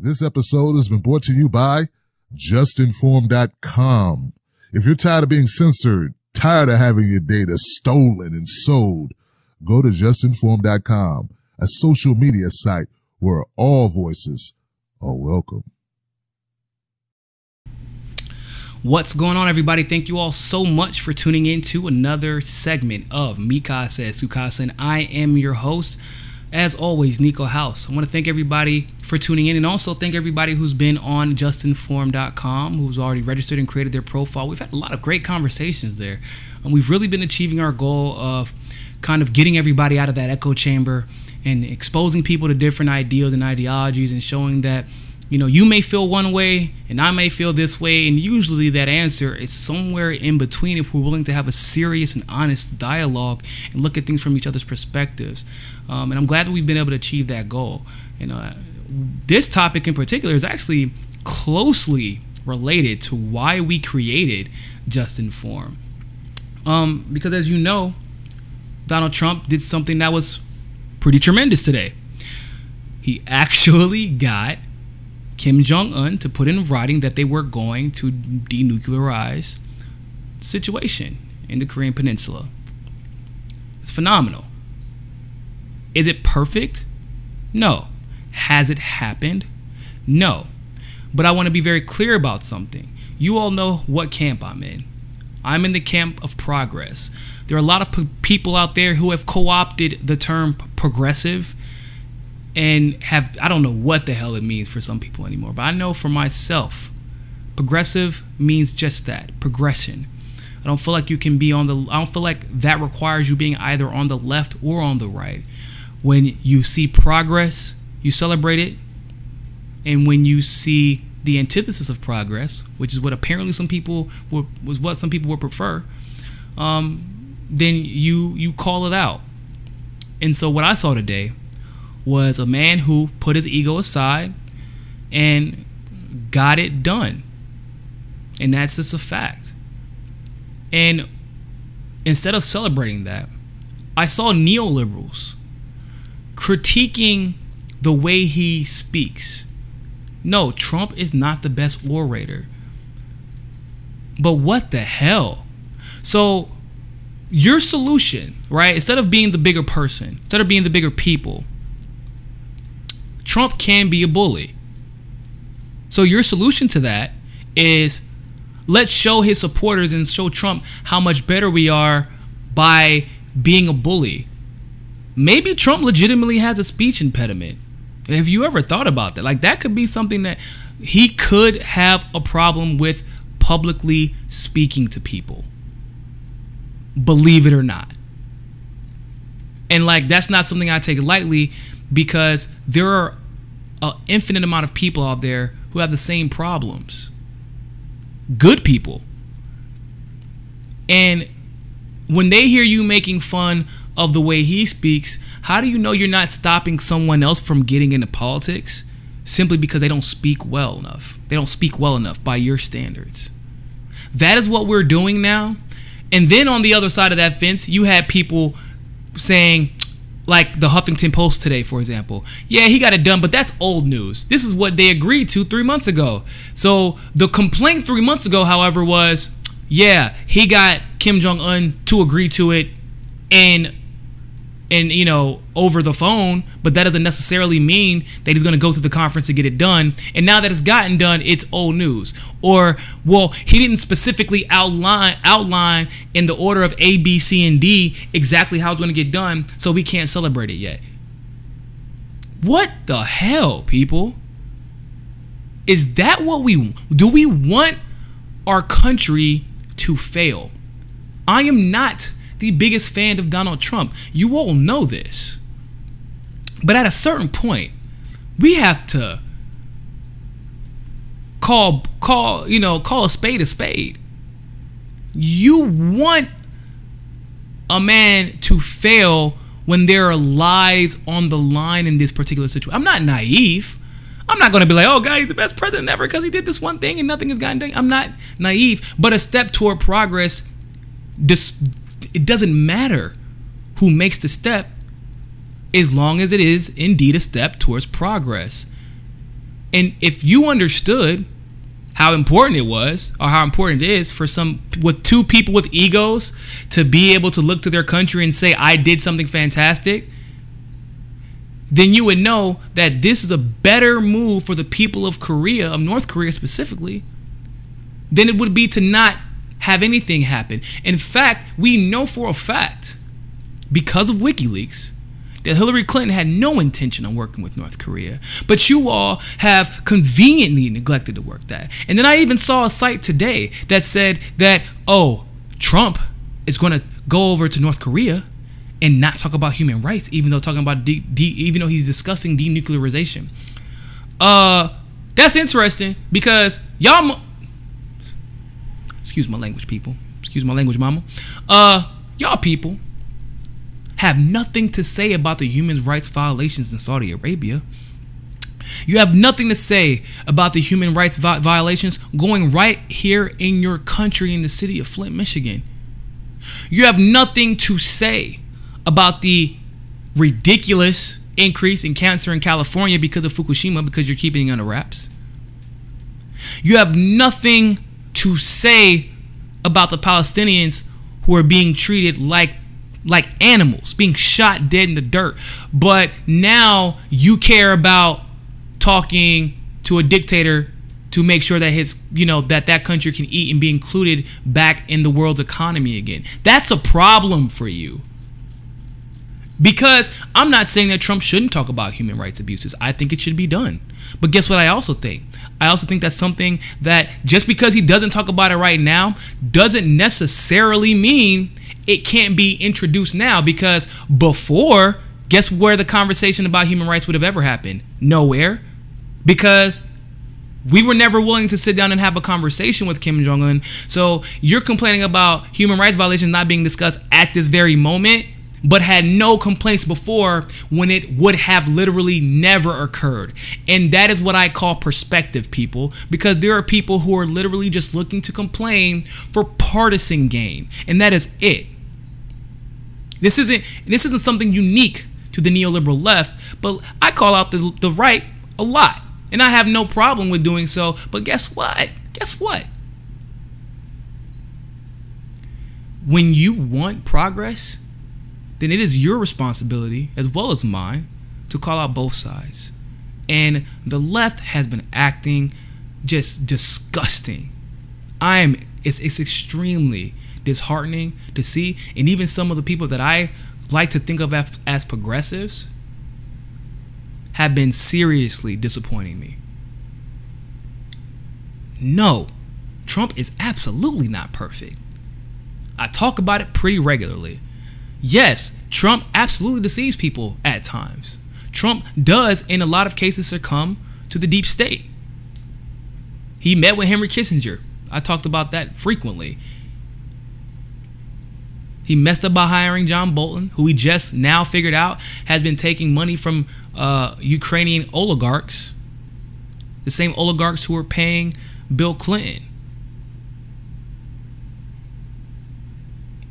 This episode has been brought to you by JustNForm.com. If you're tired of being censored, tired of having your data stolen and sold, go to JustNForm.com, a social media site where all voices are welcome. What's going on, everybody? Thank you all so much for tuning in to another segment of MCSC, and I am your host, as always, Niko House. I want to thank everybody for tuning in, and also thank everybody who's been on JustNForm.com, who's already registered and created their profile. We've had a lot of great conversations there, and we've really been achieving our goal of kind of getting everybody out of that echo chamber and exposing people to different ideals and ideologies and showing that, you know, you may feel one way and I may feel this way, and usually that answer is somewhere in between if we're willing to have a serious and honest dialogue and look at things from each other's perspectives. And I'm glad that we've been able to achieve that goal. This topic in particular is actually closely related to why we created JustNForm. Because as you know, Donald Trump did something that was pretty tremendous today. He actually got Kim-Jong Un to put in writing that they were going to denuclearize the situation in the Korean Peninsula. It's phenomenal. Is it perfect? No. Has it happened? No. But I want to be very clear about something. You all know what camp I'm in. I'm in the camp of progress. There are a lot of people out there who have co-opted the term progressive and have, I don't know what the hell it means for some people anymore, but I know for myself, progressive means just that, progression. I don't feel like you can be I don't feel like that requires you being either on the left or on the right. When you see progress, you celebrate it. And when you see the antithesis of progress, which is what apparently some people would prefer, then you call it out. And so what I saw today was a man who put his ego aside and got it done. And that's just a fact. And instead of celebrating that, I saw neoliberals critiquing the way he speaks. No, Trump is not the best orator. But what the hell? So your solution, right, instead of being the bigger person, instead of being the bigger people, Trump can be a bully. So your solution to that is, let's show his supporters and show Trump how much better we are by being a bully. Maybe Trump legitimately has a speech impediment. Have you ever thought about that? Like, that could be something that he could have a problem with publicly speaking to people. Believe it or not. And like, that's not something I take lightly, because there are an infinite amount of people out there who have the same problems. Good people. And when they hear you making fun of the way he speaks, how do you know you're not stopping someone else from getting into politics simply because they don't speak well enough? They don't speak well enough by your standards. That is what we're doing now. And then on the other side of that fence, you had people saying, like the Huffington Post today, for example, yeah, he got it done, but that's old news. This is what they agreed to 3 months ago. So the complaint 3 months ago, however, was, yeah, he got Kim-Jong Un to agree to it and you know, over the phone, but that doesn't necessarily mean that he's going to go to the conference to get it done. And now that it's gotten done, it's old news. Or, well, he didn't specifically outline in the order of A, B, C, and D exactly how it's going to get done, so we can't celebrate it yet. What the hell, people? Is that what do we want our country to fail? I am not the biggest fan of Donald Trump. You all know this. But at a certain point, we have to call a spade a spade. You want a man to fail when there are lives on the line in this particular situation. I'm not naive. I'm not going to be like, oh, God, he's the best president ever because he did this one thing and nothing has gotten done. I'm not naive. But a step toward progress, it doesn't matter who makes the step as long as it is indeed a step towards progress. And if you understood how important it was, or how important it is for two people with egos to be able to look to their country and say, I did something fantastic, then you would know that this is a better move for the people of Korea, of North Korea specifically, than it would be to not have anything happen. In fact, we know for a fact, because of WikiLeaks, that Hillary Clinton had no intention of working with North Korea. But you all have conveniently neglected to work that. And then I even saw a site today that said that, oh, Trump is going to go over to North Korea and not talk about human rights, even though even though he's discussing denuclearization. That's interesting because y'all, excuse my language, people. Excuse my language, mama. Y'all people have nothing to say about the human rights violations in Saudi Arabia. You have nothing to say about the human rights violations going right here in your country in the city of Flint, Michigan. You have nothing to say about the ridiculous increase in cancer in California because of Fukushima, because you're keeping it under wraps. You have nothing to say about the Palestinians who are being treated like animals, being shot dead in the dirt. But now you care about talking to a dictator to make sure that that country can eat and be included back in the world's economy again. That's a problem for you. Because I'm not saying that Trump shouldn't talk about human rights abuses. I think it should be done. But guess what I also think? I also think that's something that just because he doesn't talk about it right now doesn't necessarily mean it can't be introduced now. Because before, guess where the conversation about human rights would have ever happened? Nowhere. Because we were never willing to sit down and have a conversation with Kim-Jong Un. So you're complaining about human rights violations not being discussed at this very moment, but had no complaints before when it would have literally never occurred. And that is what I call perspective, people, because there are people who are literally just looking to complain for partisan gain, and that is it. This isn't something unique to the neoliberal left, but I call out the right a lot, and I have no problem with doing so. But guess what? Guess what? When you want progress, then it is your responsibility, as well as mine, to call out both sides. And the left has been acting just disgusting. It's extremely disheartening to see. And even some of the people that I like to think of as progressives have been seriously disappointing me. No, Trump is absolutely not perfect. I talk about it pretty regularly. Yes, Trump absolutely deceives people at times. Trump does, in a lot of cases, succumb to the deep state. He met with Henry Kissinger. I talked about that frequently. He messed up by hiring John Bolton, who we just now figured out has been taking money from Ukrainian oligarchs, the same oligarchs who are paying Bill Clinton.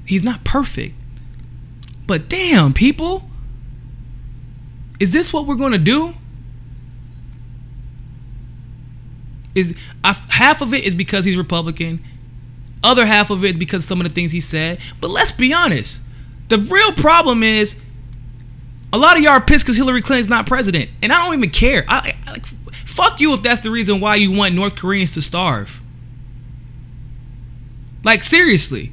He's not perfect. But damn, people, is this what we're going to do? Half of it is because he's Republican. Other half of it is because of some of the things he said. But let's be honest. The real problem is a lot of y'all are pissed because Hillary Clinton's not president. And I don't even care. Fuck you if that's the reason why you want North Koreans to starve. Like, seriously.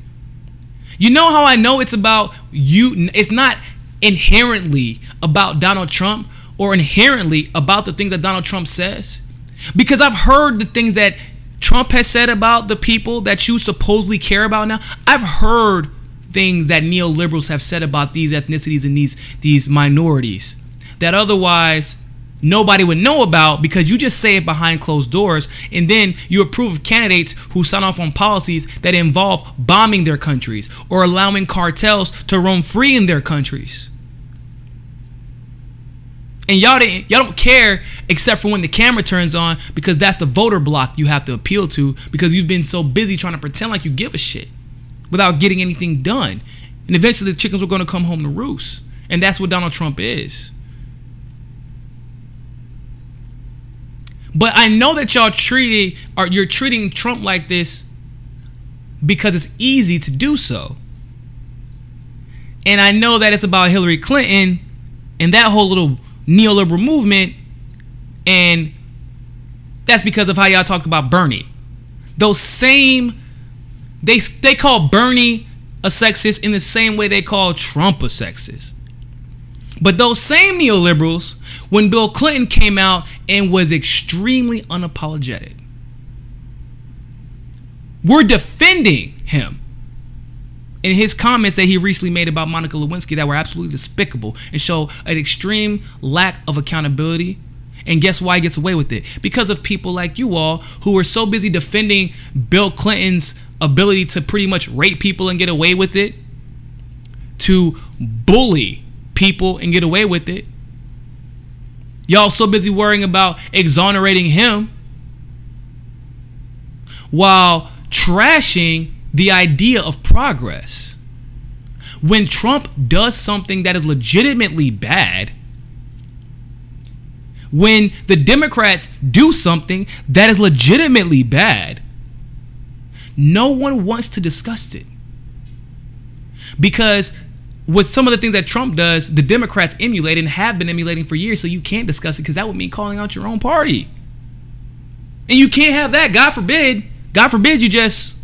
You know how I know it's about you? It's not inherently about Donald Trump or inherently about the things that Donald Trump says. Because I've heard the things that Trump has said about the people that you supposedly care about now. I've heard things that neoliberals have said about these ethnicities and these minorities that otherwise nobody would know about, because you just say it behind closed doors, and then you approve of candidates who sign off on policies that involve bombing their countries or allowing cartels to roam free in their countries. And y'all don't care except for when the camera turns on, because that's the voter block you have to appeal to, because you've been so busy trying to pretend like you give a shit without getting anything done. And eventually the chickens were going to come home to roost. And that's what Donald Trump is. But I know that you're treating Trump like this because it's easy to do so. And I know that it's about Hillary Clinton and that whole little neoliberal movement, and that's because of how y'all talk about Bernie. Those same, they call Bernie a sexist in the same way they call Trump a sexist. But those same neoliberals, when Bill Clinton came out and was extremely unapologetic, were defending him in his comments that he recently made about Monica Lewinsky that were absolutely despicable and show an extreme lack of accountability. And guess why he gets away with it? Because of people like you all who are so busy defending Bill Clinton's ability to pretty much rape people and get away with it, to bully people and get away with it. Y'all so busy worrying about exonerating him while trashing the idea of progress. When Trump does something that is legitimately bad, when the Democrats do something that is legitimately bad, no one wants to discuss it. Because with some of the things that Trump does, the Democrats emulate and have been emulating for years, so you can't discuss it because that would mean calling out your own party. And you can't have that. God forbid you just,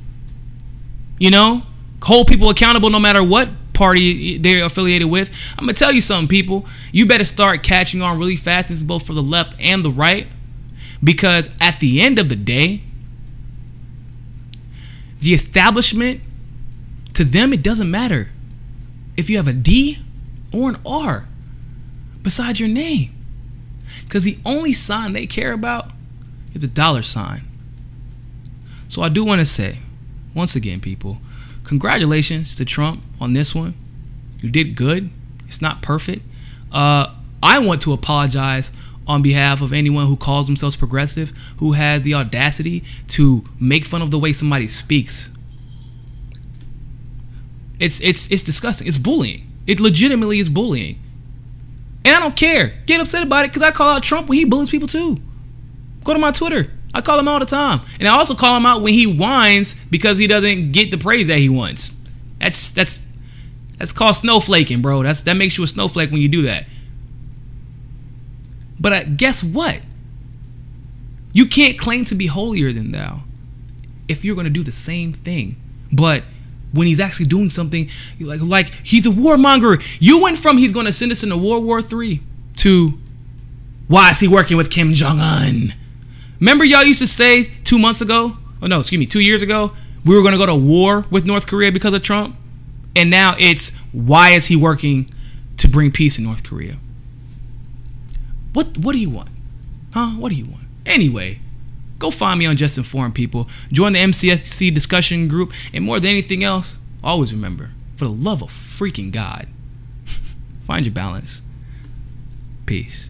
hold people accountable no matter what party they're affiliated with. I'm going to tell you something, people. You better start catching on really fast. This is both for the left and the right. Because at the end of the day, the establishment, to them, it doesn't matter if you have a D or an R beside your name. Because the only sign they care about is a dollar sign. So I do want to say, once again, people, congratulations to Trump on this one. You did good. It's not perfect. I want to apologize on behalf of anyone who calls themselves progressive, who has the audacity to make fun of the way somebody speaks. It's disgusting. It's bullying. It legitimately is bullying. And I don't care. Get upset about it because I call out Trump when he bullies people too. Go to my Twitter. I call him all the time. And I also call him out when he whines because he doesn't get the praise that he wants. That's called snowflaking, bro. That makes you a snowflake when you do that. But guess what? You can't claim to be holier than thou if you're going to do the same thing. But when he's actually doing something, like he's a warmonger. You went from he's going to send us into World War III to why is he working with Kim-Jong Un? Remember y'all used to say 2 months ago, 2 years ago, we were going to go to war with North Korea because of Trump? And now it's why is he working to bring peace in North Korea? What do you want? What do you want? Anyway, go find me on JustNForm, people. Join the MCSC discussion group. And more than anything else, always remember, for the love of freaking God, find your balance. Peace.